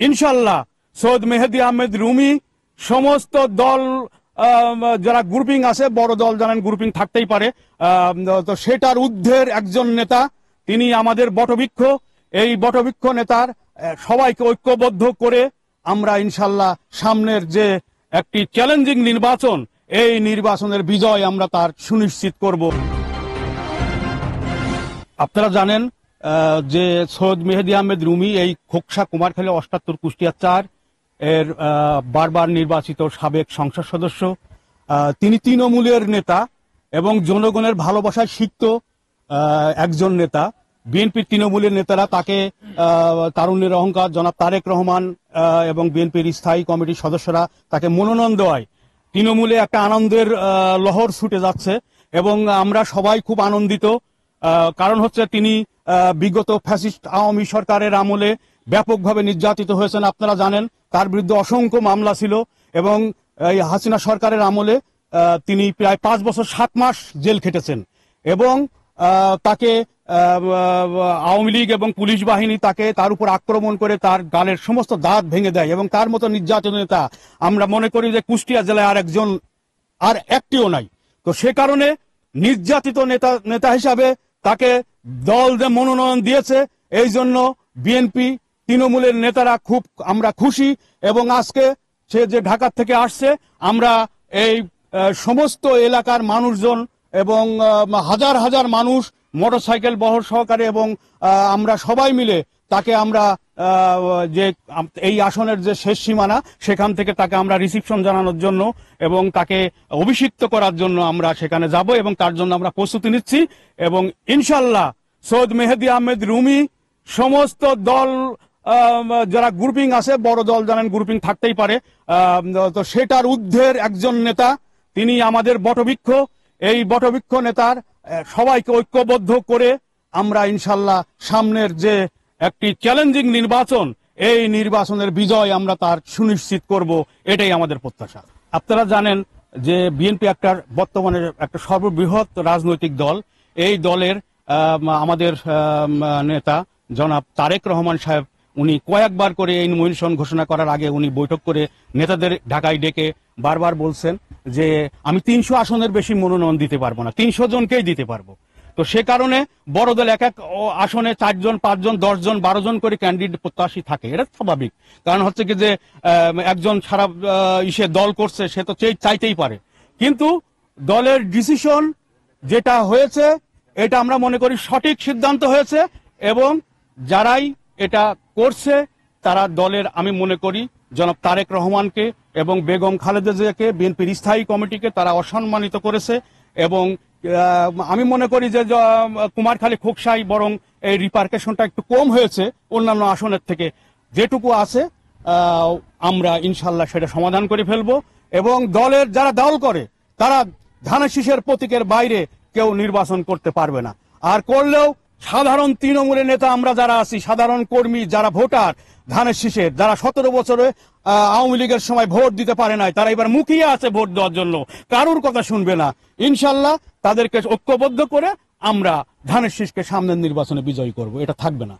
ইনশাল্লাহ সৈয়দ মেহেদী আহমেদ রুমি সমস্ত দল যারা গ্রুপিং আছে, বড় দল জানেন গ্রুপিং থাকতেই পারে, তো সেটার ঊর্ধ্বের একজন নেতা। তিনি আমাদের বটবৃক্ষ। এই বটবৃক্ষ নেতার সবাইকে ঐক্যবদ্ধ করে আমরা ইনশাল্লাহ সামনের যে একটি চ্যালেঞ্জিং নির্বাচন, এই নির্বাচনের বিজয় আমরা তার সুনিশ্চিত করব। আপনারা জানেন যে সৈয়দ মেহেদী আহমেদ রুমি এই খোকসা কুমারখালী ৭৮ কুষ্টিয়া ৪ এর বারবার নির্বাচিত সাবেক সংসদ সদস্য। তিনি তৃণমূলের নেতা এবং জনগণের ভালোবাসায় সিক্ত একজন নেতা। বিএনপির তৃণমূলের নেতারা তাকে তারুণ্যের অহংকার জনাব তারেক রহমান এবং বিএনপির স্থায়ী কমিটির সদস্যরা তাকে মনোনয়ন দেওয়ায় তৃণমূলে একটা আনন্দের লহর ছুটে যাচ্ছে এবং আমরা সবাই খুব আনন্দিত। কারণ হচ্ছে তিনি বিগত ফ্যাসিস্ট আওয়ামী সরকারের আমলে ব্যাপকভাবে নির্যাতিত হয়েছেন। আপনারা জানেন তার বিরুদ্ধে অসংখ্য মামলা ছিল এবং এই হাসিনা সরকারের আমলে তিনি প্রায় 5 বছর 7 মাস জেল খেটেছেন এবং তাকে আওয়ামী লীগ এবং পুলিশ বাহিনী তার উপর আক্রমণ করে তার গালের সমস্ত দাঁত ভেঙে দেয় এবং তার মতো নির্যাতন নেতা আমরা মনে করি যে কুষ্টিয়া জেলায় আর একটিও নাই। তো সে কারণে নির্যাতিত নেতা হিসাবে তাকে দল যে মনোনয়ন দিয়েছে, এই জন্য বিএনপি তৃণমূলের নেতারা আমরা খুশি এবং আজকে সে যে ঢাকা থেকে আসছে, আমরা এই সমস্ত এলাকার মানুষজন এবং হাজার হাজার মানুষ মোটরসাইকেল বহর সহকারে এবং আমরা সবাই মিলে তাকে আমরা যে এই আসনের যে শেষ সীমানা সেখান থেকে তাকে আমরা রিসিপশন জানানোর জন্য এবং তাকে অভিষিক্ত করার জন্য আমরা সেখানে যাব এবং তার জন্য আমরা প্রস্তুতি নিচ্ছি এবং ইনশাল্লাহ সৈয়দ মেহেদী আহমেদ রুমি সমস্ত দল যারা গ্রুপিং আছে, বড় দল জানেন গ্রুপিং থাকতেই পারে, তো সেটার ঊর্ধ্বের একজন নেতা। তিনি আমাদের বটবৃক্ষ। এই বটবৃক্ষ নেতার সবাইকে ঐক্যবদ্ধ করে আমরা ইনশাল্লাহ সামনের যে একটি চ্যালেঞ্জিং নির্বাচন, এই নির্বাচনের বিজয় আমরা তার সুনিশ্চিত করব, এটাই আমাদের প্রত্যাশা। আপনারা জানেন যে বিএনপি বর্তমানে একটা সর্ববৃহৎ রাজনৈতিক দল। এই দলের আমাদের নেতা জনাব তারেক রহমান সাহেব উনি কয়েকবার করে এই নমিনেশন ঘোষণা করার আগে উনি বৈঠক করে নেতাদের ঢাকায় ডেকে বারবার বলছেন যে আমি 300 আসনের বেশি মনোনয়ন দিতে পারবো না, 300 জনকেই দিতে পারবো। তো সে কারণে বড় দল এক এক আসনে 4 জন 5 জন 10 জন 12 জন করে ক্যান্ডিডেট প্রত্যাশী থাকে, এটা স্বাভাবিক। কারণ হচ্ছে কি যে একজন সারা দল করছে, সে তো চাইতেই পারে। কিন্তু দলের ডিসিশন যেটা হয়েছে এটা আমরা মনে করি সঠিক সিদ্ধান্ত হয়েছে এবং যারাই এটা করছে তারা দলের, আমি মনে করি জনাব তারেক রহমানকে এবং বেগম খালেদা জিয়াকে, বিএনপির স্থায়ী কমিটিকে তারা অসম্মানিত করেছে এবং আমি মনে করি যে কুমারখালী খোকসাই বরং এই রিপার্কেশনটা একটু কম হয়েছে অন্যান্য আসনের থেকে। যেটুকু আছে আমরা ইনশাল্লাহ সেটা সমাধান করে ফেলবো এবং দলের যারা দল করে তারা ধানের শীষের প্রতীকের বাইরে কেউ নির্বাচন করতে পারবে না। আর করলেও সাধারণ তৃণমূলের নেতা আমরা যারা আছি, সাধারণ কর্মী যারা ভোটার ধানের শীষের, যারা 17 বছরে আওয়ামী লীগের সময় ভোট দিতে পারে নাই, তারা এবার মুখিয়ে আছে ভোট দেওয়ার জন্য, কারুর কথা শুনবে না। ইনশাল্লাহ তাদেরকে ঐক্যবদ্ধ করে আমরা ধানের শীষকে সামনের নির্বাচনে বিজয়ী করব, এটা থাকবে না।